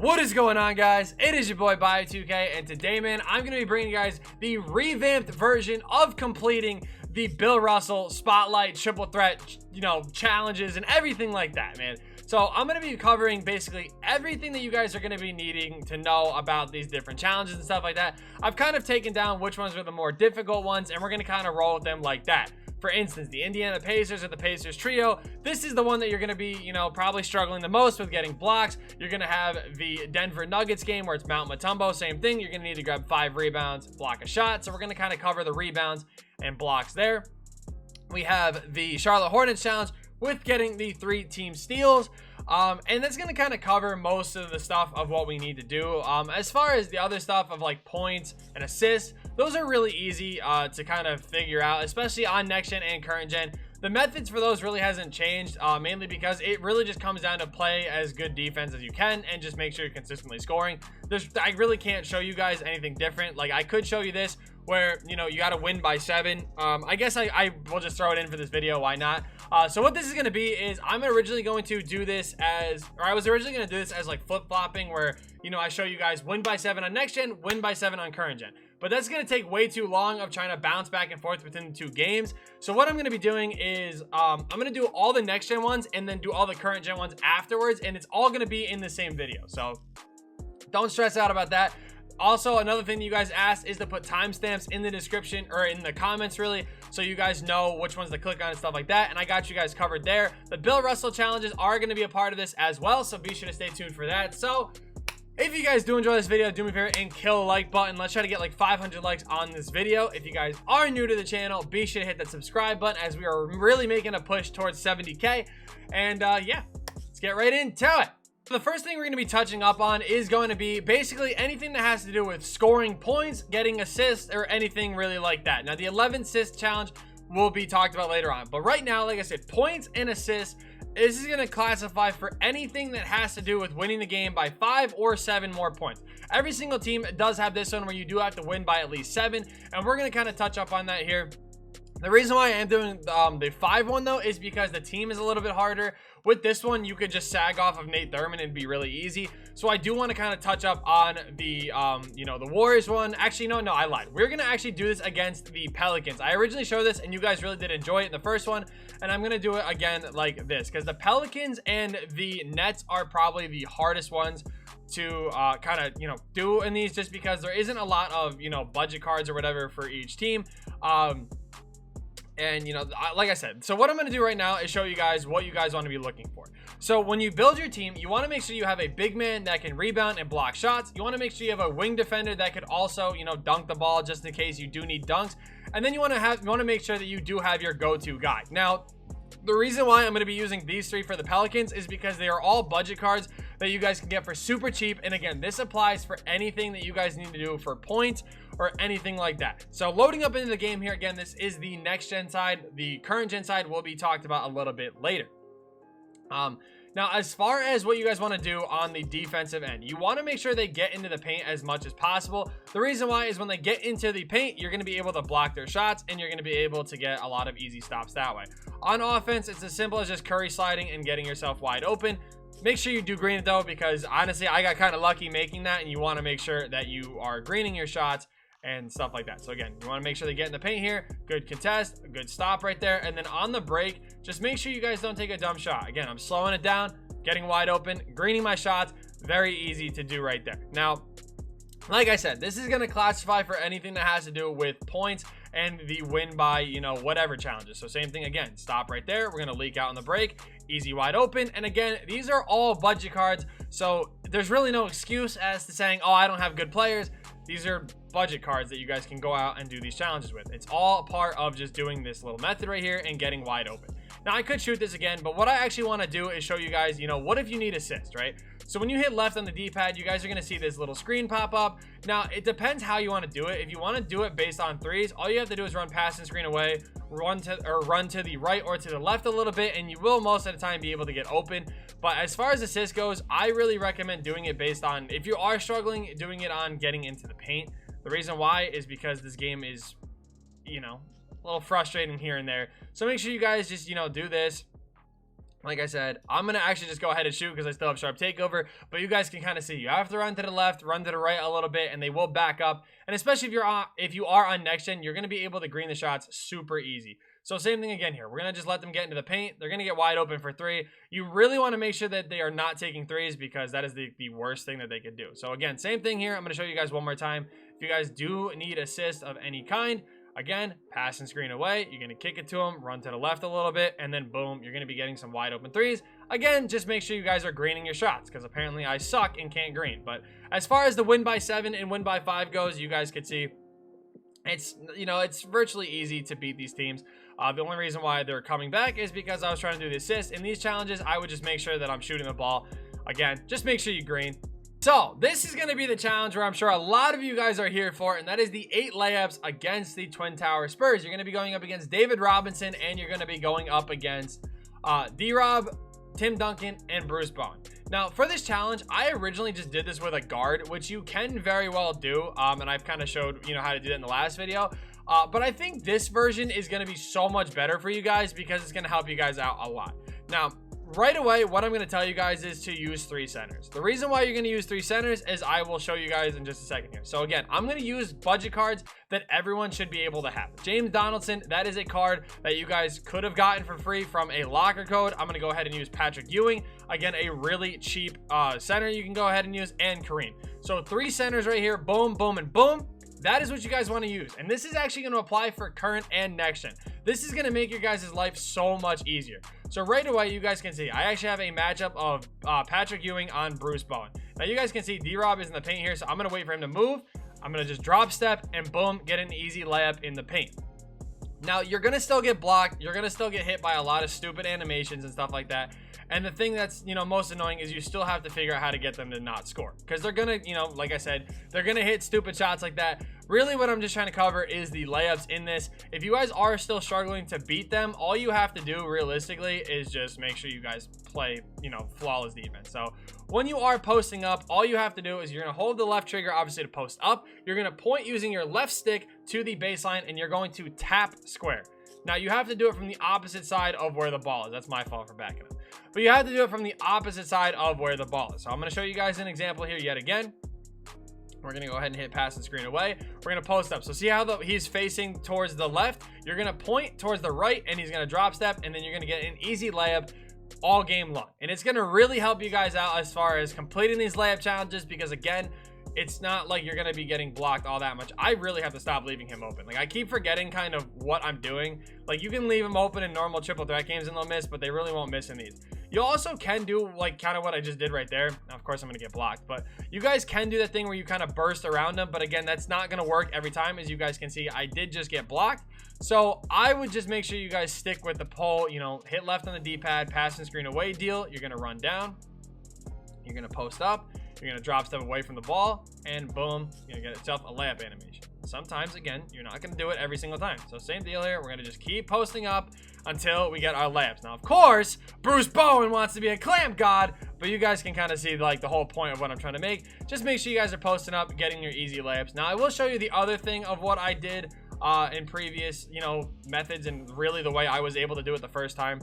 What is going on, guys? It is your boy Bio2k, and today, man, I'm going to be bringing you guys the revamped version of completing the Bill Russell Spotlight Triple Threat, challenges and everything like that, man. So I'm going to be covering basically everything that you guys are going to be needing to know about these different challenges and stuff like that. I've kind of taken down which ones are the more difficult ones, and we're going to kind of roll with them like that. For instance, the Indiana Pacers or the Pacers trio, this is the one that you're going to be, probably struggling the most with getting blocks. You're going to have the Denver Nuggets game where it's Mount Mutombo, same thing. You're going to need to grab 5 rebounds, block a shot. So we're going to kind of cover the rebounds and blocks there. We have the Charlotte Hornets challenge with getting the 3 team steals. And that's going to kind of cover most of the stuff of what we need to do. As far as the other stuff of like points and assists, those are really easy to kind of figure out, especially on next gen and current gen. The methods for those really hasn't changed, mainly because it really just comes down to play as good defense as you can and just make sure you're consistently scoring. I really can't show you guys anything different. Like, I could show you this where, you got to win by 7. I guess I will just throw it in for this video. Why not? So what this is going to be is I'm originally going to do this as, or I was originally going to do this as like flip-flopping where, I show you guys win by 7 on next gen, win by 7 on current gen. But that's going to take way too long of trying to bounce back and forth between the 2 games. So what I'm going to be doing is I'm going to do all the next gen ones and then do all the current gen ones afterwards. And it's all going to be in the same video. So don't stress out about that. Also, another thing you guys asked is to put timestamps in the description or in the comments, really, so you guys know which ones to click on and stuff like that. And I got you guys covered there. The Bill Russell challenges are going to be a part of this as well, so be sure to stay tuned for that. So if you guys do enjoy this video, do me a favor and kill a like button. Let's try to get like 500 likes on this video. If you guys are new to the channel, be sure to hit that subscribe button as we are really making a push towards 70K. And yeah, let's get right into it. The first thing we're going to be touching up on is going to be basically anything that has to do with scoring points, getting assists, or anything really like that. Now, the 11 assist challenge will be talked about later on. But right now, like I said, points and assists, this is going to classify for anything that has to do with winning the game by 5 or 7 more points. Every single team does have this one where you do have to win by at least 7. And we're going to kind of touch up on that here. The reason why I am doing the 5 one though is because the team is a little bit harder. With this one, you could just sag off of Nate Thurman and be really easy. So I do want to kind of touch up on the, the Warriors one. Actually, no, I lied. We're going to actually do this against the Pelicans. I originally showed this and you guys really did enjoy it in the first one. And I'm going to do it again like this because the Pelicans and the Nets are probably the hardest ones to kind of, do in these just because there isn't a lot of, budget cards or whatever for each team. And, like I said, so what I'm going to do right now is show you guys what you guys want to be looking for. So when you build your team, you want to make sure you have a big man that can rebound and block shots. You want to make sure you have a wing defender that could also, dunk the ball just in case you do need dunks. And then you want to make sure that you do have your go-to guy. Now, the reason why I'm going to be using these 3 for the Pelicans is because they are all budget cards that you guys can get for super cheap. And again, this applies for anything that you guys need to do for points or anything like that. So loading up into the game here, again, this is the next gen side. The current gen side will be talked about a little bit later. Now, as far as what you guys want to do on the defensive end, you want to make sure they get into the paint as much as possible. The reason why is when they get into the paint, you're going to be able to block their shots and you're going to be able to get a lot of easy stops that way. On offense, it's as simple as just curry sliding and getting yourself wide open. Make sure you do green it though, because honestly, I got kind of lucky making that, and you want to make sure that you are greening your shots and stuff like that. So again, you want to make sure they get in the paint here. Good contest, a good stop right there. And then on the break, just make sure you guys don't take a dumb shot. Again, I'm slowing it down, getting wide open, greening my shots. Very easy to do right there. Now, like I said, this is going to classify for anything that has to do with points and the win by, whatever challenges. So same thing again, stop right there. We're going to leak out on the break, easy wide open. And again, these are all budget cards. So there's really no excuse as to saying, oh, I don't have good players. These are budget cards that you guys can go out and do these challenges with. It's all part of just doing this little method right here and getting wide open. Now, I could shoot this again, but what I actually want to do is show you guys, what if you need assist, right? So when you hit left on the D-pad, you guys are going to see this little screen pop up. Now, it depends how you want to do it. If you want to do it based on 3s, all you have to do is run past the screen away, run to the right or to the left a little bit, and you will most of the time be able to get open. But as far as assist goes, I really recommend doing it based on, if you are struggling, doing it on getting into the paint. The reason why is because this game is, a little frustrating here and there. So make sure you guys just, do this. like I said, I'm going to actually just go ahead and shoot because I still have sharp takeover. But you guys can kind of see, you have to run to the left, run to the right a little bit, and they will back up. And especially if you are on next gen, you're going to be able to green the shots super easy. So same thing again here. We're going to just let them get into the paint. They're going to get wide open for three. You really want to make sure that they are not taking threes because that is the worst thing that they could do. So again, same thing here. I'm going to show you guys one more time. If you guys do need assist of any kind, again, pass and screen away. You're going to kick it to them, run to the left a little bit, and then boom, you're going to be getting some wide open threes. Again, just make sure you guys are greening your shots because apparently I suck and can't green. But as far as the win by 7 and win by 5 goes, you guys could see it's, you know, it's virtually easy to beat these teams. The only reason why they're coming back is because I was trying to do the assist. In these challenges, I would just make sure that I'm shooting the ball. Again, just make sure you green. So this is going to be the challenge where I'm sure a lot of you guys are here for, and that is the 8 layups against the Twin Tower Spurs. You're going to be going up against David Robinson, and you're going to be going up against D-Rob, Tim Duncan, and Bruce Bowen. Now, for this challenge, I originally just did this with a guard, which you can very well do, and I've kind of showed, you know, how to do that in the last video. But I think this version is going to be so much better for you guys because it's going to help you guys out a lot. Now, right away, what I'm going to tell you guys is to use 3 centers. The reason why you're going to use 3 centers is I will show you guys in just a second here. So again, I'm going to use budget cards that everyone should be able to have. James Donaldson, that is a card that you guys could have gotten for free from a locker code. I'm going to go ahead and use Patrick Ewing. Again, a really cheap center you can go ahead and use, and Kareem. So 3 centers right here, boom, boom, and boom. That is what you guys want to use. And this is actually going to apply for current and next gen. This is going to make your guys' life so much easier. So right away, you guys can see, I actually have a matchup of Patrick Ewing on Bruce Bowen. Now you guys can see D-Rob is in the paint here, so I'm going to wait for him to move. I'm going to just drop step and boom, get an easy layup in the paint. Now you're going to still get blocked. You're going to still get hit by a lot of stupid animations and stuff like that. And the thing that's, you know, most annoying is you still have to figure out how to get them to not score. Because they're going to, you know, like I said, they're going to hit stupid shots like that. Really what I'm just trying to cover is the layups in this. If you guys are still struggling to beat them, all you have to do realistically is just make sure you guys play, you know, flawless defense. So when you are posting up, all you have to do is you're going to hold the left trigger, obviously, to post up. You're going to point using your left stick to the baseline, and you're going to tap square. Now, you have to do it from the opposite side of where the ball is. That's my fault for backing up. But you have to do it from the opposite side of where the ball is. So I'm going to show you guys an example here yet again. We're going to go ahead and hit pass and screen away. We're going to post up. So see how he's facing towards the left? You're going to point towards the right, and he's going to drop step, and then you're going to get an easy layup all game long. And it's going to really help you guys out as far as completing these layup challenges because, again, it's not like you're going to be getting blocked all that much. I really have to stop leaving him open. Like, I keep forgetting kind of what I'm doing. Like, you can leave him open in normal triple threat games and they'll miss, but they really won't miss in these. You also can do, like, kind of what I just did right there. Now, of course, I'm going to get blocked, but you guys can do that thing where you kind of burst around them. But again, that's not going to work every time. As you guys can see, I did just get blocked. So I would just make sure you guys stick with the pull, you know, hit left on the D-pad, pass and screen away deal. You're going to run down. You're going to post up. You're going to drop step away from the ball, and boom, you're going to get yourself a layup animation. Sometimes, again, you're not going to do it every single time. So same deal here. We're going to just keep posting up until we get our layups. Now, of course, Bruce Bowen wants to be a clamp god, but you guys can kind of see, like, the whole point of what I'm trying to make. Just make sure you guys are posting up, getting your easy layups. Now, I will show you the other thing of what I did in previous, you know, methods, and really the way I was able to do it the first time.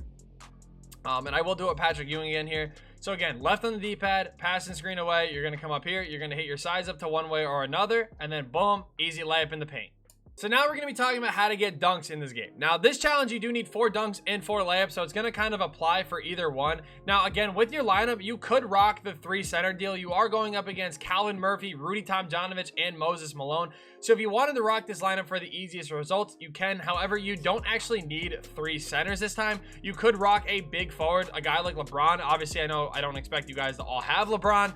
And I will do it Patrick Ewing again here. So again, left on the D-pad, pass and screen away. You're going to come up here. You're going to hit your size up to one way or another. And then boom, easy layup in the paint. So now we're going to be talking about how to get dunks in this game. Now, this challenge, you do need 4 dunks and 4 layups, so it's going to kind of apply for either one. Now, again, with your lineup, you could rock the 3 center deal. You are going up against Calvin Murphy, Rudy Tomjanovich, and Moses Malone. So if you wanted to rock this lineup for the easiest results, you can. However, you don't actually need 3 centers this time. You could rock a big forward, a guy like LeBron. Obviously, I know I don't expect you guys to all have LeBron.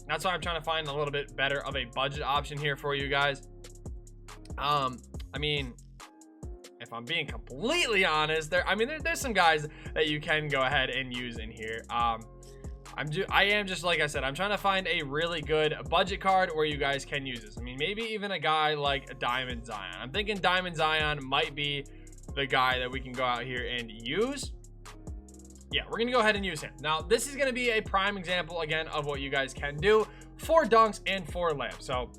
That's why I'm trying to find a little bit better of a budget option here for you guys. I mean, if I'm being completely honest, there's some guys that you can go ahead and use in here. I am just, like I said, I'm trying to find a really good budget card where you guys can use this. I mean, maybe even a guy like Diamond Zion. I'm thinking Diamond Zion might be the guy that we can go out here and use. Yeah, we're going to go ahead and use him. Now, this is going to be a prime example, again, of what you guys can do. 4 dunks and 4 layups. So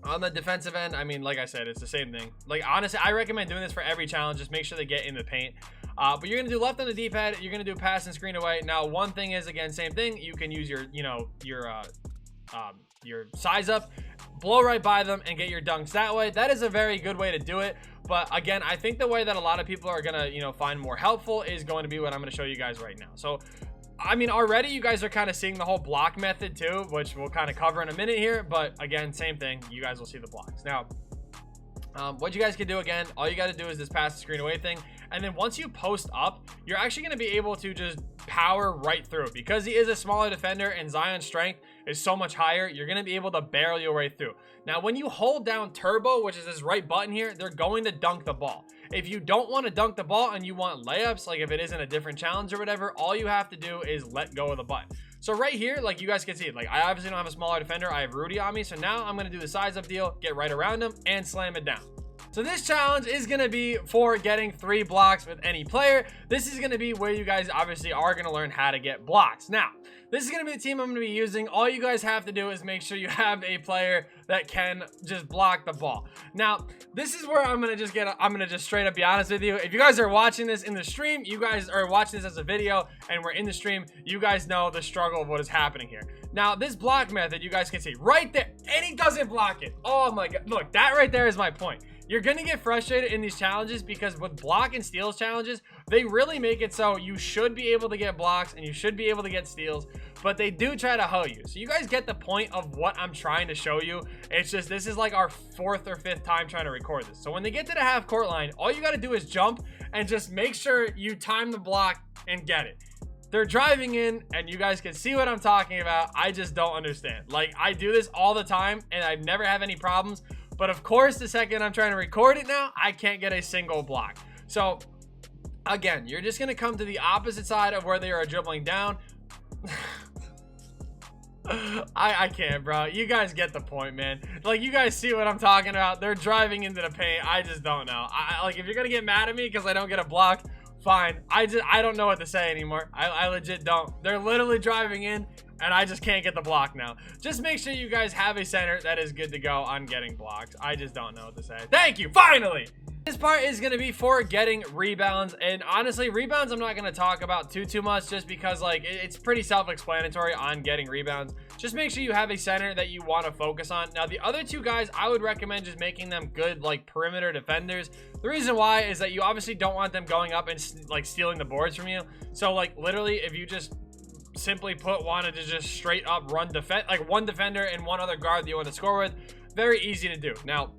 on the defensive end, I mean, like I said, it's the same thing. Like, honestly, I recommend doing this for every challenge. Just make sure they get in the paint. But you're gonna do left on the D-pad. You're gonna do pass and screen away. Now, one thing is, again, same thing. You can use your, you know, your size up, blow right by them, and get your dunks that way. That is a very good way to do it. But again, I think the way that a lot of people are gonna, you know, find more helpful is going to be what I'm gonna show you guys right now. So I mean, already you guys are kind of seeing the whole block method too, which we'll kind of cover in a minute here. But again, same thing. You guys will see the blocks. Now, what you guys can do, again, all you got to do is this pass the screen away thing. And then once you post up, you're actually going to be able to just power right through. Because he is a smaller defender and Zion's strength is so much higher, you're going to be able to barrel your way through. Now, when you hold down turbo, which is this right button here, they're going to dunk the ball. If you don't want to dunk the ball and you want layups, like if it isn't a different challenge or whatever, all you have to do is let go of the button. So right here, like you guys can see, like I obviously don't have a smaller defender. I have Rudy on me. So now I'm going to do the size up deal, get right around him and slam it down. So this challenge is going to be for getting 3 blocks with any player. This is going to be where you guys obviously are going to learn how to get blocks. Now, this is going to be the team I'm going to be using. All you guys have to do is make sure you have a player that can just block the ball. Now, this is where I'm going to just straight up be honest with you. If you guys are watching this in the stream, you guys are watching this as a video and we're in the stream, you guys know the struggle of what is happening here. Now, this block method, you guys can see right there, and he doesn't block it. Oh my God. Look, that right there is my point. You're going to get frustrated in these challenges because with block and steals challenges, they really make it so you should be able to get blocks and you should be able to get steals, but they do try to hoe you. So you guys get the point of what I'm trying to show you. It's just, this is like our 4th or 5th time trying to record this. So when they get to the half court line, all you got to do is jump and just make sure you time the block and get it. They're driving in and you guys can see what I'm talking about. I just don't understand. Like, I do this all the time and I never have any problems. But of course, the second I'm trying to record it now, I can't get a single block. So again, you're just going to come to the opposite side of where they are dribbling down. I can't, bro. You guys get the point, man. Like, you guys see what I'm talking about. They're driving into the paint. I just don't know. Like, if you're going to get mad at me because I don't get a block, fine. I don't know what to say anymore. I legit don't. They're literally driving in and I just can't get the block now. Just make sure you guys have a center that is good to go on getting blocks. I just don't know what to say. Thank you, finally! This part is going to be for getting rebounds, and honestly, rebounds I'm not going to talk about too much just because, like, it's pretty self-explanatory on getting rebounds. Just make sure you have a center that you want to focus on. Now, the other 2 guys, I would recommend just making them good, like, perimeter defenders. The reason why is that you obviously don't want them going up and, like, stealing the boards from you. So, like, literally, if you just simply wanted to just straight up run like 1 defender and 1 other guard that you want to score with, very easy to do. Now,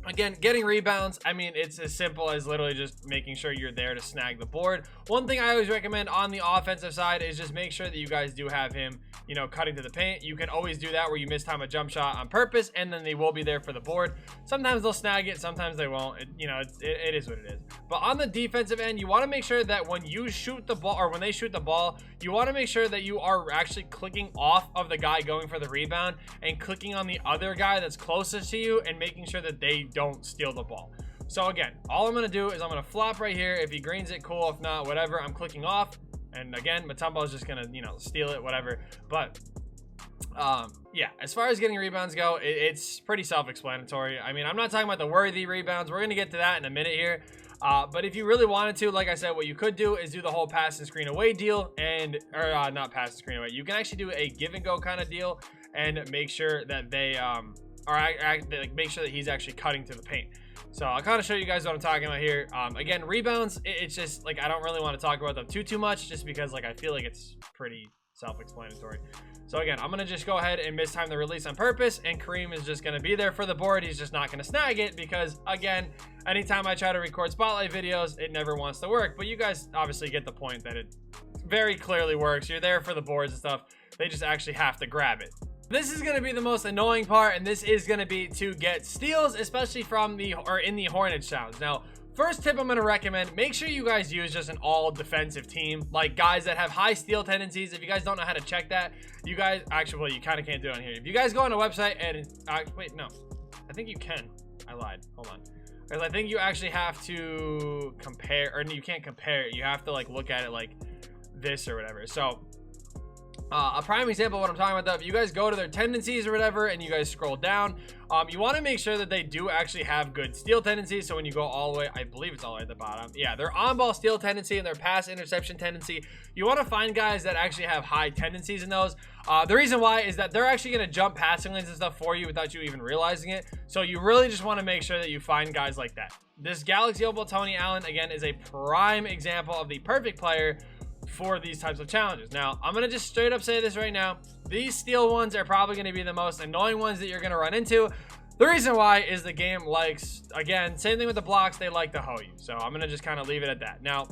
again, getting rebounds, I mean, it's as simple as literally just making sure you're there to snag the board. One thing I always recommend on the offensive side is just make sure that you guys do have him, you know, cutting to the paint. You can always do that where you mistime a jump shot on purpose and then they will be there for the board. Sometimes they'll snag it, sometimes they won't. You know, it is what it is. But on the defensive end, you want to make sure that when you shoot the ball, or when they shoot the ball, you want to make sure that you are actually clicking off of the guy going for the rebound and clicking on the other guy that's closest to you and making sure that they don't steal the ball. So again, all I'm going to do is I'm going to flop right here. If he greens it, cool. If not, whatever. I'm clicking off. And again, Mutombo is just going to, you know, steal it, whatever. But yeah, as far as getting rebounds go, it's pretty self-explanatory. I mean, I'm not talking about the worthy rebounds. We're going to get to that in a minute here. But if you really wanted to, like I said, what you could do is do the whole pass and screen away deal, or not pass and screen away. You can actually do a give and go kind of deal and make sure that they like make sure that he's actually cutting to the paint. So I'll kind of show you guys what I'm talking about here. Again, rebounds, it's just like I don't really want to talk about them too much, just because like I feel like it's pretty self-explanatory. So again, I'm gonna just go ahead and mistime the release on purpose, and Kareem is just gonna be there for the board. He's just not gonna snag it because, again, anytime I try to record spotlight videos, it never wants to work. But you guys obviously get the point that it very clearly works. You're there for the boards and stuff. They just actually have to grab it. This is going to be the most annoying part, and this is going to be to get steals, especially from in the Hornets challenge. Now, first tip I'm going to recommend, make sure you guys use just an all defensive team, like guys that have high steal tendencies. If you guys don't know how to check that, you guys actually, well, you kind of can't do it on here. If you guys go on a website and wait, no, I think you can. I lied. Hold on. Because I think you actually have to compare, or you can't compare it. You have to like look at it like this or whatever. So A prime example of what I'm talking about, though, if you guys go to their tendencies or whatever and you guys scroll down, you want to make sure that they do actually have good steal tendencies. So when you go all the way, I believe it's all the way at the bottom. Yeah, their on-ball steal tendency and their pass interception tendency. You want to find guys that actually have high tendencies in those. The reason why is that they're actually going to jump passing lanes and stuff for you without you even realizing it. So you really just want to make sure that you find guys like that. This Galaxy Opal Tony Allen, again, is a prime example of the perfect player for these types of challenges. Now, I'm going to just straight up say this right now. These steal ones are probably going to be the most annoying ones that you're going to run into. The reason why is the game likes, again, same thing with the blocks, they like to hoe you. So I'm going to just kind of leave it at that. Now,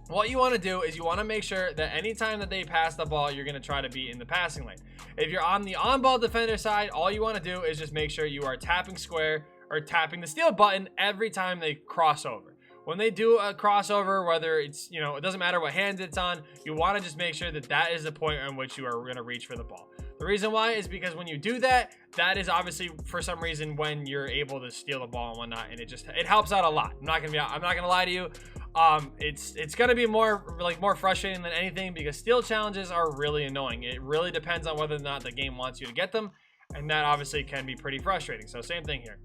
what you want to do is you want to make sure that anytime that they pass the ball, you're going to try to be in the passing lane. If you're on the on-ball defender side, all you want to do is just make sure you are tapping square or tapping the steal button every time they cross over. When they do a crossover, whether it's, you know, it doesn't matter what hand it's on, you want to just make sure that that is the point on which you are going to reach for the ball. The reason why is because when you do that, that is obviously for some reason when you're able to steal the ball and whatnot, and it helps out a lot. I'm not gonna lie to you. It's gonna be more frustrating than anything because steal challenges are really annoying. It really depends on whether or not the game wants you to get them, and that obviously can be pretty frustrating. So same thing here.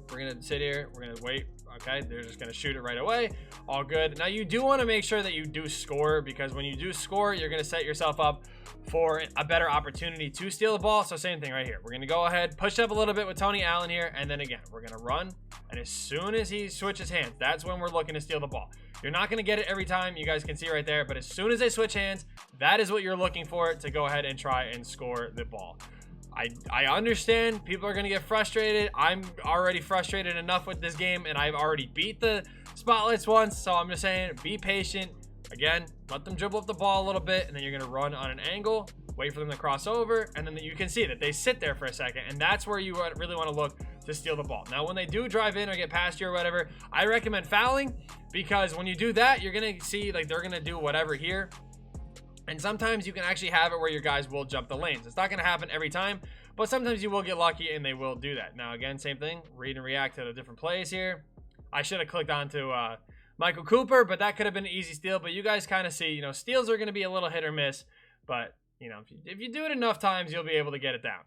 We're gonna sit here. We're gonna wait. Okay, they're just going to shoot it right away. All good. Now, you do want to make sure that you do score, because when you do score, you're going to set yourself up for a better opportunity to steal the ball. So same thing right here. We're going to go ahead, push up a little bit with Tony Allen here, and then again, we're going to run. And as soon as he switches hands, that's when we're looking to steal the ball. You're not going to get it every time. You guys can see right there, but as soon as they switch hands, that is what you're looking for to go ahead and try and score the ball. I understand people are going to get frustrated. I'm already frustrated enough with this game, and I've already beat the spotlights once. So I'm just saying, be patient. Again, let them dribble up the ball a little bit, and then you're going to run on an angle, wait for them to cross over, and then you can see that they sit there for a second, and that's where you really want to look to steal the ball. Now, when they do drive in or get past you or whatever, I recommend fouling, because when you do that, you're going to see like they're going to do whatever here. And sometimes you can actually have it where your guys will jump the lanes. It's not going to happen every time, but sometimes you will get lucky and they will do that. Now, again, same thing. Read and react to the different plays here. I should have clicked on to Michael Cooper, but that could have been an easy steal. But you guys kind of see, you know, steals are going to be a little hit or miss. But, you know, if you do it enough times, you'll be able to get it down.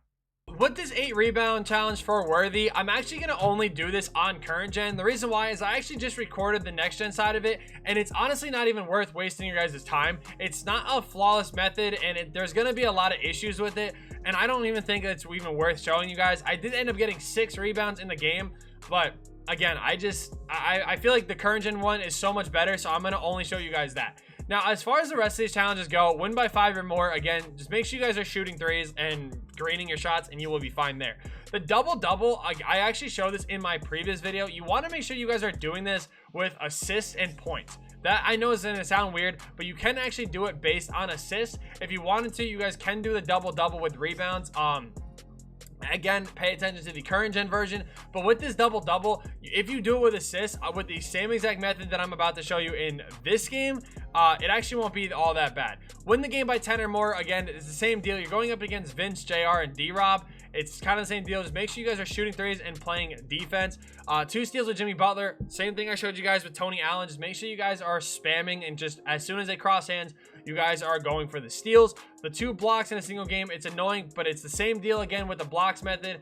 With this 8 rebound challenge for Worthy, I'm actually going to only do this on current gen. The reason why is I actually just recorded the next gen side of it, and it's honestly not even worth wasting your guys' time. It's not a flawless method, and there's going to be a lot of issues with it, and I don't even think it's even worth showing you guys. I did end up getting 6 rebounds in the game, but again, I feel like the current gen one is so much better, so I'm going to only show you guys that. Now, as far as the rest of these challenges go, win by 5 or more. Again, just make sure you guys are shooting threes and greening your shots, and you will be fine there. The double-double, I actually showed this in my previous video. You want to make sure you guys are doing this with assists and points. That I know is going to sound weird, but you can actually do it based on assists. If you wanted to, you guys can do the double-double with rebounds. Again, pay attention to the current gen version, but with this double-double, if you do it with assists with the same exact method that I'm about to show you in this game, it actually won't be all that bad. Win the game by 10 or more. Again, it's the same deal. You're going up against Vince, JR, and D-Rob. It's kind of the same deal. Just make sure you guys are shooting threes and playing defense. 2 steals with Jimmy Butler. Same thing I showed you guys with Tony Allen. Just make sure you guys are spamming, and just as soon as they cross hands, you guys are going for the steals. The 2 blocks in a single game, it's annoying, but it's the same deal again with the blocks method.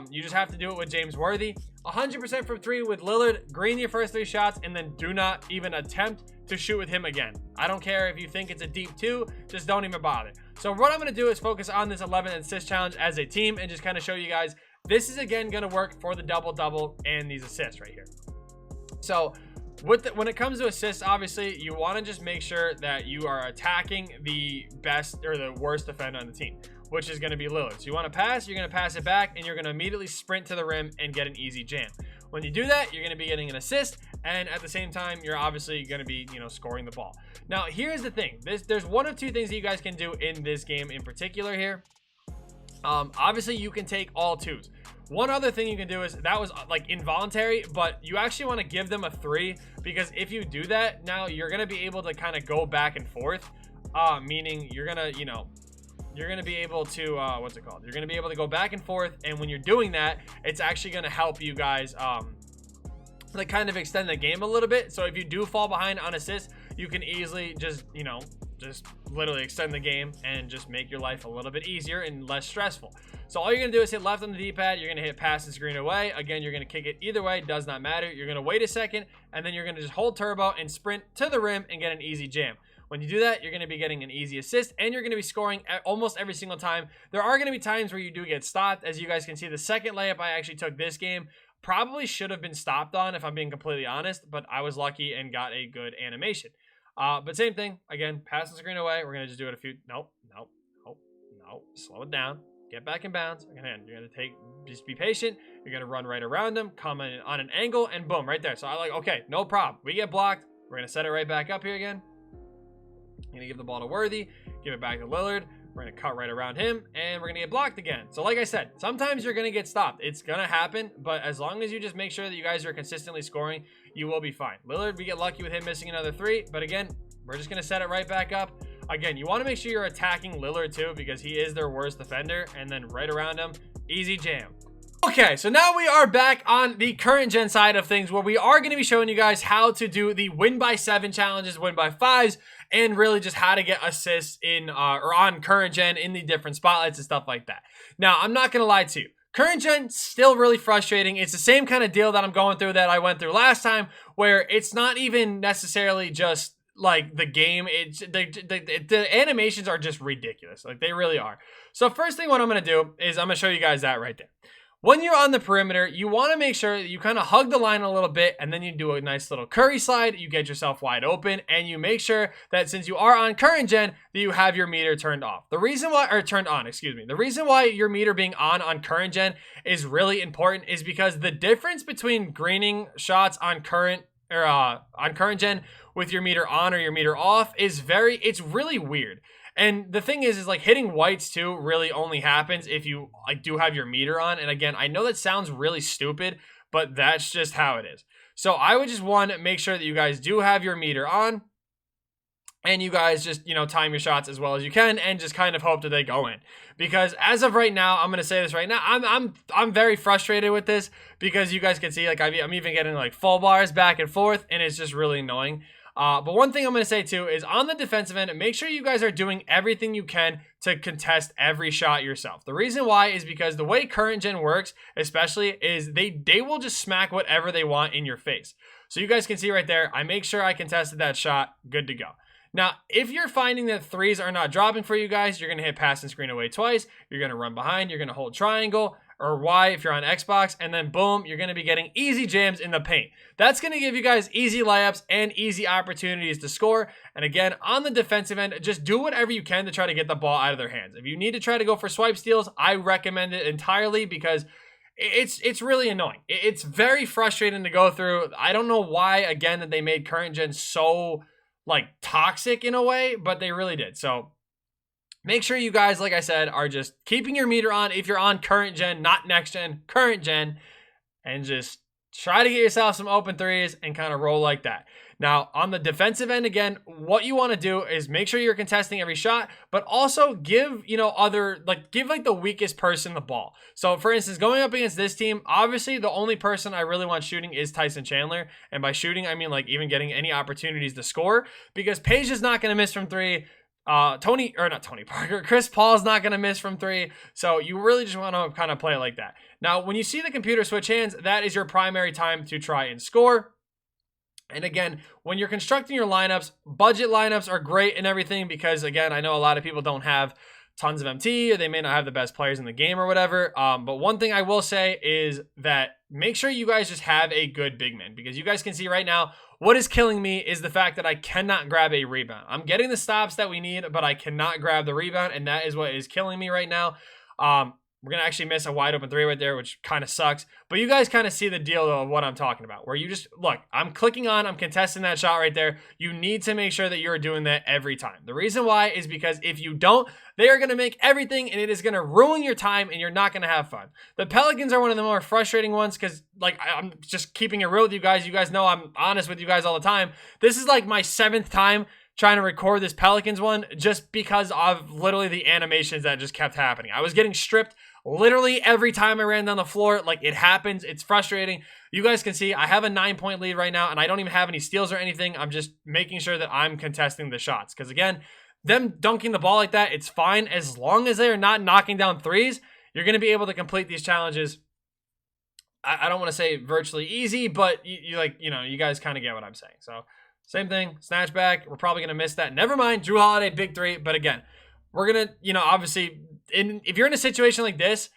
You just have to do it with James Worthy. 100% from 3 with Lillard. Green your first 3 shots, and then do not even attempt to shoot with him again. I don't care if you think it's a deep 2, just don't even bother. So what I'm going to do is focus on this 11 assist challenge as a team and just kind of show you guys this is again going to work for the double-double and these assists right here. So when it comes to assists, obviously you want to just make sure that you are attacking the best or the worst defender on the team, which is going to be Lillard. So you want to pass, you're going to pass it back, and you're going to immediately sprint to the rim and get an easy jam. When you do that, you're going to be getting an assist, and at the same time, you're obviously going to be, you know, scoring the ball. Now, here's the thing. There's one of 2 things that you guys can do in this game in particular here. Obviously, you can take all 2s. One other thing you can do is, that was like involuntary, but you actually want to give them a 3, because if you do that, now you're going to be able to kind of go back and forth, meaning you're going to, you know, you're going to be able to, what's it called? You're going to be able to go back and forth. And when you're doing that, it's actually going to help you guys, like kind of extend the game a little bit. So if you do fall behind on assists, you can easily just, you know, just literally extend the game and just make your life a little bit easier and less stressful. So all you're gonna do is hit left on the D-pad. You're gonna hit pass and screen away. Again, you're gonna kick it either way, does not matter. You're gonna wait a second, and then you're gonna just hold turbo and sprint to the rim and get an easy jam. When you do that, you're going to be getting an easy assist, and you're going to be scoring almost every single time. There are going to be times where you do get stopped. As you guys can see, the second layup I actually took this game probably should have been stopped on, if I'm being completely honest, but I was lucky and got a good animation. But same thing. Again, pass the screen away. We're going to just do it a few. Nope. Slow it down. Get back in bounds. Again, you're going to just be patient. You're going to run right around them, come in on an angle, and boom, right there. So I like, okay, no problem. We get blocked. We're going to set it right back up here again. I'm going to give the ball to Worthy, give it back to Lillard. We're going to cut right around him, and we're going to get blocked again. So like I said, sometimes you're going to get stopped. It's going to happen, but as long as you just make sure that you guys are consistently scoring, you will be fine. Lillard, we get lucky with him missing another three, but again, we're just going to set it right back up. Again, you want to make sure you're attacking Lillard too, because he is their worst defender, and then right around him, easy jam. Okay, so now we are back on the current gen side of things, where we are going to be showing you guys how to do the win by 7 challenges, win by 5s, and really just how to get assists in or on current gen in the different spotlights and stuff like that. Now, I'm not going to lie to you. Current gen, still really frustrating. It's the same kind of deal that I'm going through that I went through last time, where it's not even necessarily just like the game. It's the animations are just ridiculous. Like, they really are. So first thing what I'm going to do is I'm going to show you guys that right there. When you're on the perimeter, you want to make sure that you kind of hug the line a little bit, and then you do a nice little curry slide. You get yourself wide open, and you make sure that since you are on current gen, that you have your meter turned off. The reason why, or turned on, excuse me. The reason why your meter being on current gen is really important is because the difference between greening shots on current gen with your meter on or your meter off is it's really weird. And the thing is like hitting whites too really only happens if you like do have your meter on. And again, I know that sounds really stupid, but that's just how it is. So I would just want to make sure that you guys do have your meter on, and you guys just, you know, time your shots as well as you can, and just kind of hope that they go in. Because as of right now, I'm going to say this right now, I'm very frustrated with this, because you guys can see like I'm even getting like full bars back and forth, and it's just really annoying. But one thing I'm going to say too is on the defensive end, make sure you guys are doing everything you can to contest every shot yourself. The reason why is because the way current gen works, especially, is they will just smack whatever they want in your face. So you guys can see right there, I make sure I contested that shot, good to go. Now, if you're finding that threes are not dropping for you guys, you're going to hit pass and screen away twice. You're going to run behind. You're going to hold triangle or Y if you're on Xbox. And then boom, you're going to be getting easy jams in the paint. That's going to give you guys easy layups and easy opportunities to score. And again, on the defensive end, just do whatever you can to try to get the ball out of their hands. If you need to try to go for swipe steals, I recommend it entirely, because it's really annoying. It's very frustrating to go through. I don't know why, again, that they made current gen so like toxic in a way, but they really did. So make sure you guys, like I said, are just keeping your meter on if you're on current gen, not next gen, current gen, and just try to get yourself some open threes and kind of roll like that. Now, on the defensive end, again, what you want to do is make sure you're contesting every shot, but also give, you know, give the weakest person the ball. So, for instance, going up against this team, obviously the only person I really want shooting is Tyson Chandler. And by shooting, I mean like even getting any opportunities to score, because Paige is not going to miss from three. Chris Paul's not going to miss from three. So you really just want to kind of play it like that. Now, when you see the computer switch hands, that is your primary time to try and score. And again, when you're constructing your lineups, budget lineups are great and everything, because again, I know a lot of people don't have tons of MT, or they may not have the best players in the game or whatever. But one thing I will say is that make sure you guys just have a good big man, because you guys can see right now, what is killing me is the fact that I cannot grab a rebound. I'm getting the stops that we need, but I cannot grab the rebound, and that is what is killing me right now. We're going to actually miss a wide open three right there, which kind of sucks. But you guys kind of see the deal of what I'm talking about, where you just, look, I'm clicking on, I'm contesting that shot right there. You need to make sure that you're doing that every time. The reason why is because if you don't, they are going to make everything, and it is going to ruin your time, and you're not going to have fun. The Pelicans are one of the more frustrating ones, because, like, I'm just keeping it real with you guys. You guys know I'm honest with you guys all the time. This is like my 7th time trying to record this Pelicans one, just because of literally the animations that just kept happening. I was getting stripped literally every time I ran down the floor. Like, it happens. It's frustrating. You guys can see I have a 9-point lead right now, and I don't even have any steals or anything. I'm just making sure that I'm contesting the shots, because again, them dunking the ball like that, it's fine. As long as they are not knocking down threes, you're going to be able to complete these challenges. I don't want to say virtually easy, but you guys kind of get what I'm saying. So same thing, snatchback. We're probably going to miss that. Never mind, Drew Holiday, big three. But again, we're going to, obviously, if you're in a situation like this,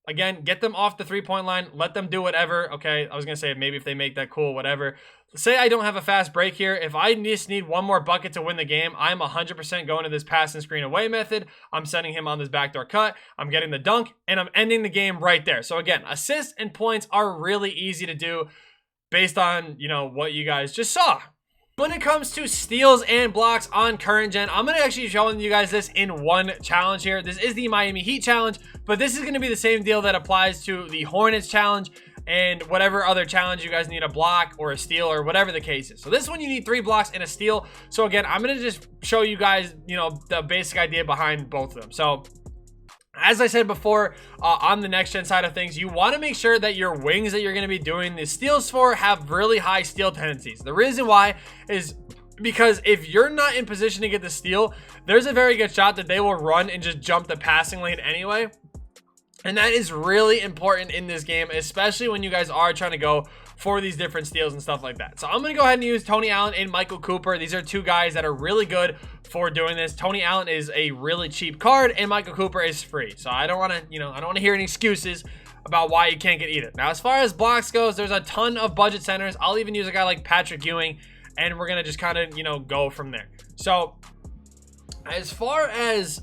again, get them off the three-point line. Let them do whatever. Okay, I was going to say maybe if they make that, cool, whatever. Say I don't have a fast break here. If I just need one more bucket to win the game, I'm 100% going to this pass and screen away method. I'm sending him on this backdoor cut. I'm getting the dunk, and I'm ending the game right there. So again, assists and points are really easy to do based on, what you guys just saw. When it comes to steals and blocks on current gen, I'm going to actually show you guys this in one challenge here. This is the Miami Heat challenge, but this is going to be the same deal that applies to the Hornets challenge and whatever other challenge you guys need a block or a steal or whatever the case is. So this one you need 3 blocks and a steal. So again, I'm going to just show you guys, the basic idea behind both of them. So as I said before, on the next gen side of things, you want to make sure that your wings that you're going to be doing the steals for have really high steal tendencies. The reason why is because if you're not in position to get the steal, there's a very good shot that they will run and just jump the passing lane anyway. And that is really important in this game, especially when you guys are trying to go for these different steals and stuff like that. So I'm going to go ahead and use Tony Allen and Michael Cooper. These are 2 guys that are really good for doing this. Tony Allen is a really cheap card and Michael Cooper is free. So I don't want to, I don't want to hear any excuses about why you can't get either. Now, as far as blocks goes, there's a ton of budget centers. I'll even use a guy like Patrick Ewing, and we're going to just kind of, go from there. So as far as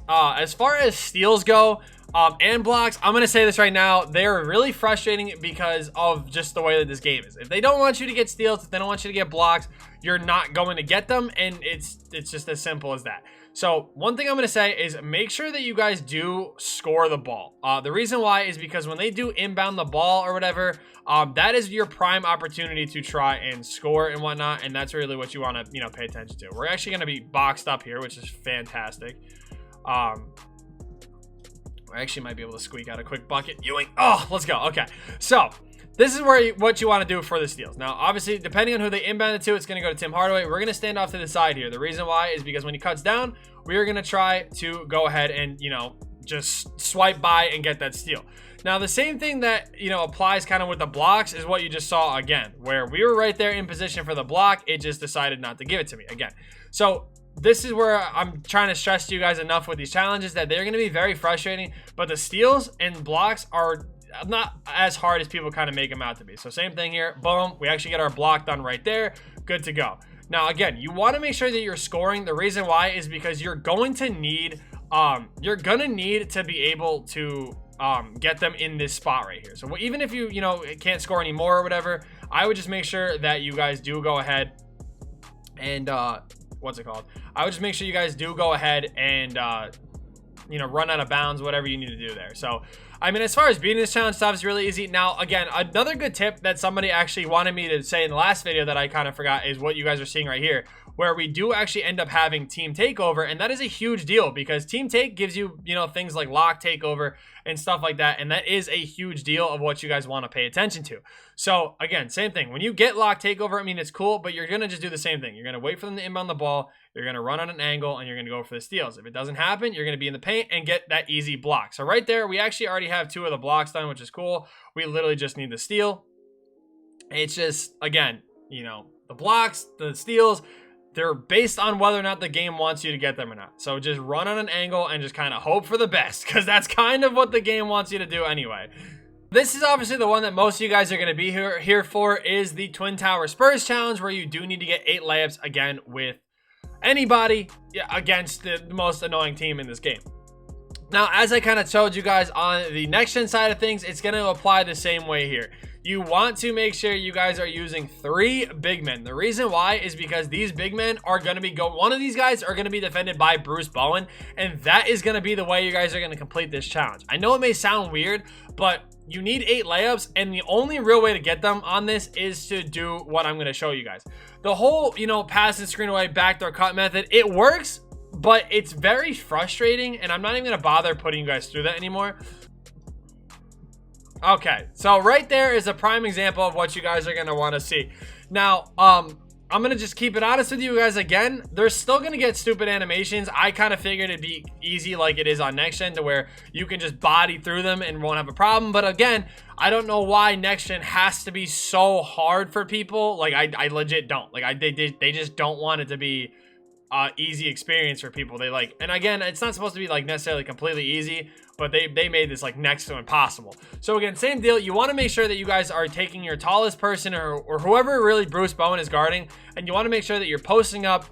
steals go, and blocks, I'm going to say this right now, they're really frustrating because of just the way that this game is. If they don't want you to get steals, if they don't want you to get blocks, you're not going to get them, and it's just as simple as that. So one thing I'm going to say is make sure that you guys do score the ball. The reason why is because when they do inbound the ball or whatever, that is your prime opportunity to try and score and whatnot, and that's really what you want to, pay attention to. We're actually going to be boxed up here, which is fantastic. I actually might be able to squeak out a quick bucket. Ewing. Oh, let's go. Okay. So this is what you want to do for the steals. Now, obviously, depending on who they inbound it to, it's going to go to Tim Hardaway. We're going to stand off to the side here. The reason why is because when he cuts down, we are going to try to go ahead and, just swipe by and get that steal. Now, the same thing that, applies kind of with the blocks is what you just saw again, where we were right there in position for the block. It just decided not to give it to me again. So this is where I'm trying to stress to you guys enough with these challenges that they're going to be very frustrating, but the steals and blocks are not as hard as people kind of make them out to be. So same thing here. Boom. We actually get our block done right there. Good to go. Now, again, you want to make sure that you're scoring. The reason why is because you're going to need to be able to get them in this spot right here. So even if you can't score anymore or whatever, I would just make sure that you guys do go ahead and I would just make sure you guys do go ahead and run out of bounds, whatever you need to do there. So I mean, as far as beating this challenge stuff is really easy. Now, again, another good tip that somebody actually wanted me to say in the last video that I kind of forgot is what you guys are seeing right here, where we do actually end up having team takeover, and that is a huge deal because team take gives you, things like lock takeover and stuff like that, and that is a huge deal of what you guys want to pay attention to. So again, same thing. When you get lock takeover, I mean, it's cool, but you're gonna just do the same thing. You're gonna wait for them to inbound the ball, you're gonna run on an angle, and you're gonna go for the steals. If it doesn't happen, you're gonna be in the paint and get that easy block. So right there, we actually already have 2 of the blocks done, which is cool. We literally just need the steal. It's just, again, the blocks, the steals, they're based on whether or not the game wants you to get them or not. So just run on an angle and just kind of hope for the best, because that's kind of what the game wants you to do anyway. This is obviously the one that most of you guys are going to be here for, is the Twin Tower Spurs challenge, where you do need to get 8 layups again with anybody against the most annoying team in this game. Now, as I kind of told you guys on the next gen side of things, it's going to apply the same way here. You want to make sure you guys are using 3 big men. The reason why is because these big men are going to be one of these guys are going to be defended by Bruce Bowen, and that is going to be the way you guys are going to complete this challenge. I know it may sound weird, but you need 8 layups, and the only real way to get them on this is to do what I'm going to show you guys. The whole, pass and screen away backdoor cut method, it works, but it's very frustrating, and I'm not even going to bother putting you guys through that anymore. Okay, so right there is a prime example of what you guys are going to want to see. Now, I'm gonna just keep it honest with you guys again. They're still gonna get stupid animations. I kind of figured it'd be easy like it is on next gen, to where you can just body through them and won't have a problem. But again, I don't know why next gen has to be so hard for people. Like I legit don't. Like they just don't want it to be easy experience for people. They like, and again, it's not supposed to be like necessarily completely easy, but they made this like next to impossible. So again, same deal. You want to make sure that you guys are taking your tallest person or whoever really Bruce Bowen is guarding, and you want to make sure that you're posting up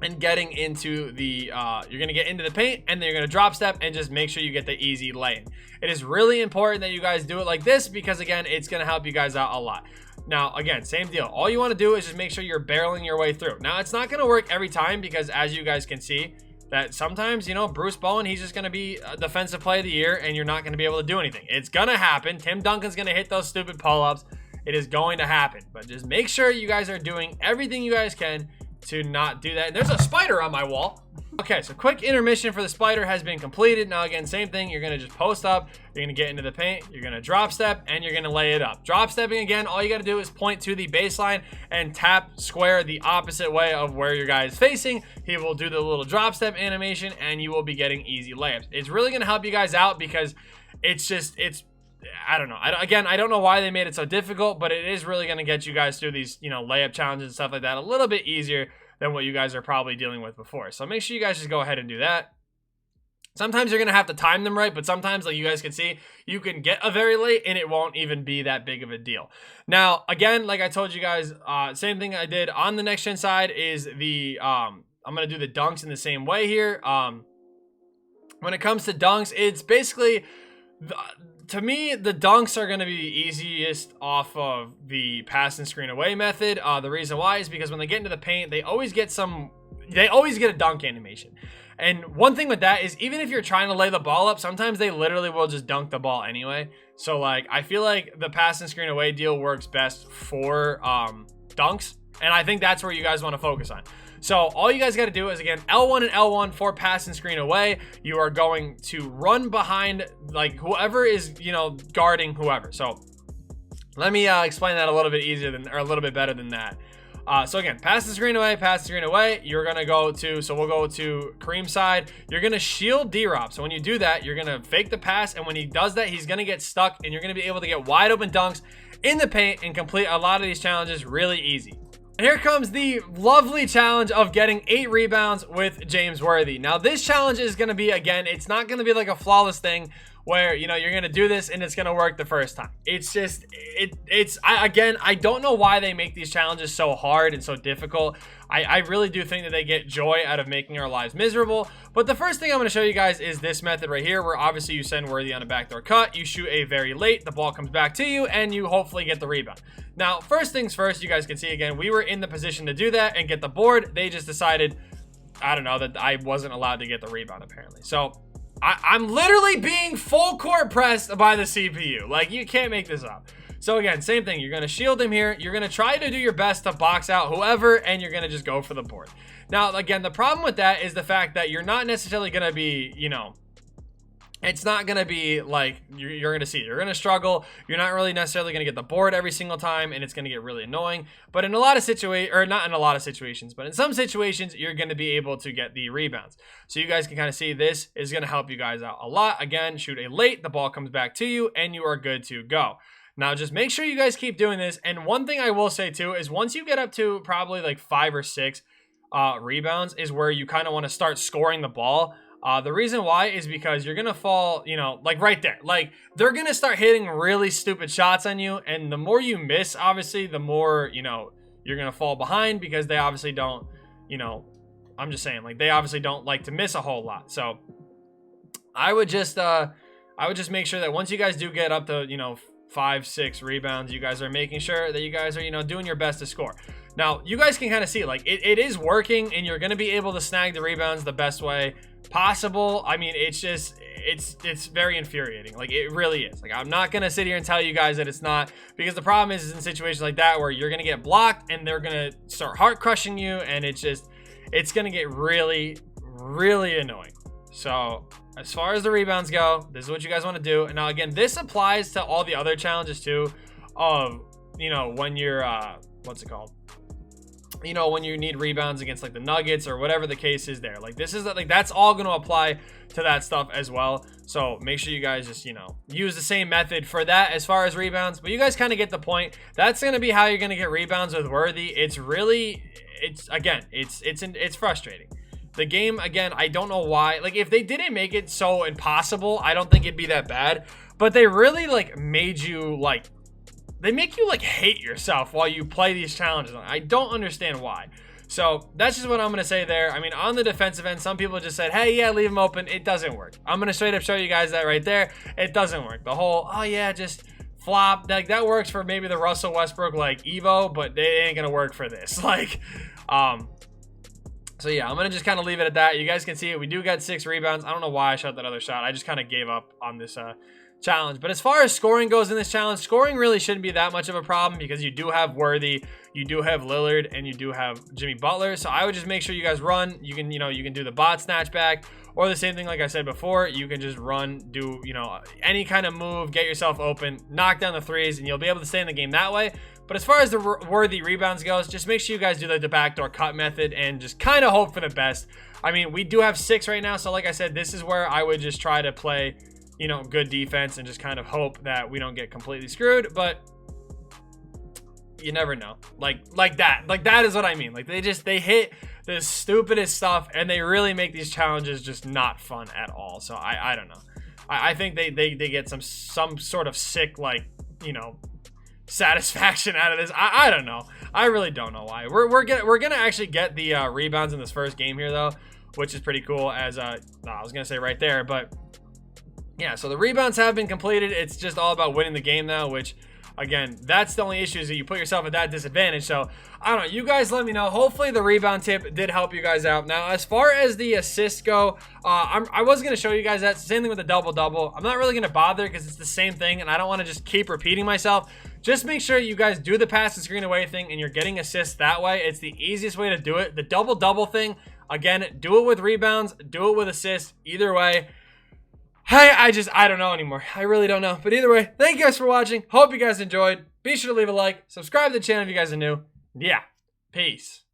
and getting into the you're gonna get into the paint, and then you're gonna drop step and just make sure you get the easy lane. It is really important that you guys do it like this, because again, it's gonna help you guys out a lot. Now again, same deal. All you want to do is just make sure you're barreling your way through. Now it's not gonna work every time, because as you guys can see, that sometimes, you know, Bruce Bowen, he's just going to be a defensive player of the year, and you're not going to be able to do anything. It's going to happen. Tim Duncan's going to hit those stupid pull-ups. It is going to happen. But just make sure you guys are doing everything you guys can to not do that. And there's a spider on my wall. Okay, so quick intermission for the spider has been completed. Now again, same thing. You're going to just post up. You're going to get into the paint. You're going to drop step, and you're going to lay it up. Drop stepping again, all you got to do is point to the baseline and tap square the opposite way of where your guy is facing. He will do the little drop step animation, and you will be getting easy layups. It's really going to help you guys out, because it's I don't know. I don't know why they made it so difficult, but it is really going to get you guys through these, you know, layup challenges and stuff like that a little bit easier than what you guys are probably dealing with before. So make sure you guys just go ahead and do that. Sometimes you're going to have to time them right, but sometimes, like you guys can see, you can get a very late and it won't even be that big of a deal. Now, again, like I told you guys, same thing I did on the next gen side is the, I'm going to do the dunks in the same way here. When it comes to dunks, it's basically, to me, the dunks are going to be the easiest off of the pass and screen away method. The reason why is because when they get into the paint, they always get a dunk animation. And one thing with that is, even if you're trying to lay the ball up, sometimes they literally will just dunk the ball anyway. So like, I feel like the pass and screen away deal works best for dunks. And I think that's where you guys want to focus on. So all you guys got to do is, again, L1 and L1 for pass and screen away. You are going to run behind like whoever is, you know, guarding whoever. So let me explain that a little bit easier than, or a little bit better than that. So again, pass the screen away, you're going to go to, so we'll go to Kareem's side. You're going to shield D-Rob. So when you do that, you're going to fake the pass. And when he does that, he's going to get stuck, and you're going to be able to get wide open dunks in the paint and complete a lot of these challenges really easy. And here comes the lovely challenge of getting 8 rebounds with James Worthy. Now this challenge is going to be, again, it's not going to be like a flawless thing where, you know, you're going to do this and it's going to work the first time. It's just, again, I don't know why they make these challenges so hard and so difficult. I really do think that they get joy out of making our lives miserable. But the first thing I'm going to show you guys is this method right here, where obviously you send Worthy on a backdoor cut, you shoot a very late, the ball comes back to you, and you hopefully get the rebound. Now, first things first, you guys can see, again, we were in the position to do that and get the board. They just decided, I don't know, that I wasn't allowed to get the rebound, apparently. So I'm literally being full court pressed by the CPU. Like, you can't make this up. So again, same thing. You're going to shield him here. You're going to try to do your best to box out whoever, and you're going to just go for the board. Now, again, the problem with that is the fact that you're not necessarily going to be, you know, it's not going to be like you're going to see. You're going to struggle. You're not really necessarily going to get the board every single time, and it's going to get really annoying. But in a lot of situations, or not in a lot of situations, but in some situations, you're going to be able to get the rebounds. So you guys can kind of see this is going to help you guys out a lot. Again, shoot a late, the ball comes back to you, and you are good to go. Now, just make sure you guys keep doing this. And one thing I will say too is, once you get up to probably like 5 or 6 rebounds is where you kind of want to start scoring the ball. The reason why is because you're going to fall, you know, like right there. Like, they're going to start hitting really stupid shots on you. And the more you miss, obviously, the more, you know, you're going to fall behind, because they obviously don't, you know, I'm just saying, like, they obviously don't like to miss a whole lot. So I would just make sure that once you guys do get up to, you know, 5, 6 rebounds, you guys are making sure that you guys are, you know, doing your best to score. Now, you guys can kind of see, like, it is working, and you're going to be able to snag the rebounds the best way possible. I mean, it's just, it's very infuriating. Like, it really is. Like, I'm not going to sit here and tell you guys that it's not, because the problem is in situations like that where you're going to get blocked and they're going to start heart crushing you, and it's going to get really, really annoying. So as far as the rebounds go, this is what you guys want to do. And now, again, this applies to all the other challenges too, of, you know, when you're, what's it called? you know, when you need rebounds against like the Nuggets or whatever the case is there. Like this is like, that's all going to apply to that stuff as well. So make sure you guys just, you know, use the same method for that as far as rebounds, but you guys kind of get the point. That's going to be how you're going to get rebounds with Worthy. It's really, it's frustrating. The game, again, I don't know why. Like, if they didn't make it so impossible, I don't think it'd be that bad. But they really, like, made you, like, they make you, like, hate yourself while you play these challenges. I don't understand why. So, that's just what I'm going to say there. I mean, on the defensive end, some people just said, hey, yeah, leave them open. It doesn't work. I'm going to straight up show you guys that right there. It doesn't work. The whole, oh, yeah, just flop. Like, that works for maybe the Russell Westbrook, like, Evo, but it ain't going to work for this. Like, so yeah, I'm going to just kind of leave it at that. You guys can see it. We do got 6 rebounds. I don't know why I shot that other shot. I just kind of gave up on this challenge. But as far as scoring goes in this challenge, scoring really shouldn't be that much of a problem because you do have Worthy, you do have Lillard, and you do have Jimmy Butler. So I would just make sure you guys run. You can, you know, you can do the bot snatch back or the same thing like I said before. You can just run, do, you know, any kind of move, get yourself open, knock down the threes, and you'll be able to stay in the game that way. But as far as the Worthy rebounds goes, just make sure you guys do the backdoor cut method and just kind of hope for the best. I mean, we do have 6 right now. So like I said, this is where I would just try to play, you know, good defense and just kind of hope that we don't get completely screwed. But you never know. Like that is what I mean. Like they hit the stupidest stuff and they really make these challenges just not fun at all. So I don't know. I think they get some sort of sick, like, you know, satisfaction out of this. I don't know. I really don't know why. We're gonna actually get the rebounds in this first game here though, which is pretty cool. As I was gonna say right there, but yeah. So the rebounds have been completed. It's just all about winning the game now, which again, that's the only issue is that you put yourself at that disadvantage. So I don't know. You guys let me know. Hopefully the rebound tip did help you guys out. Now, as far as the assists go, I was going to show you guys that. Same thing with the double-double. I'm not really going to bother because it's the same thing, and I don't want to just keep repeating myself. Just make sure you guys do the pass and screen away thing, and you're getting assists that way. It's the easiest way to do it. The double-double thing, again, do it with rebounds, do it with assists. Either way, I don't know anymore. I really don't know. But either way, thank you guys for watching. Hope you guys enjoyed. Be sure to leave a like. Subscribe to the channel if you guys are new. Yeah. Peace.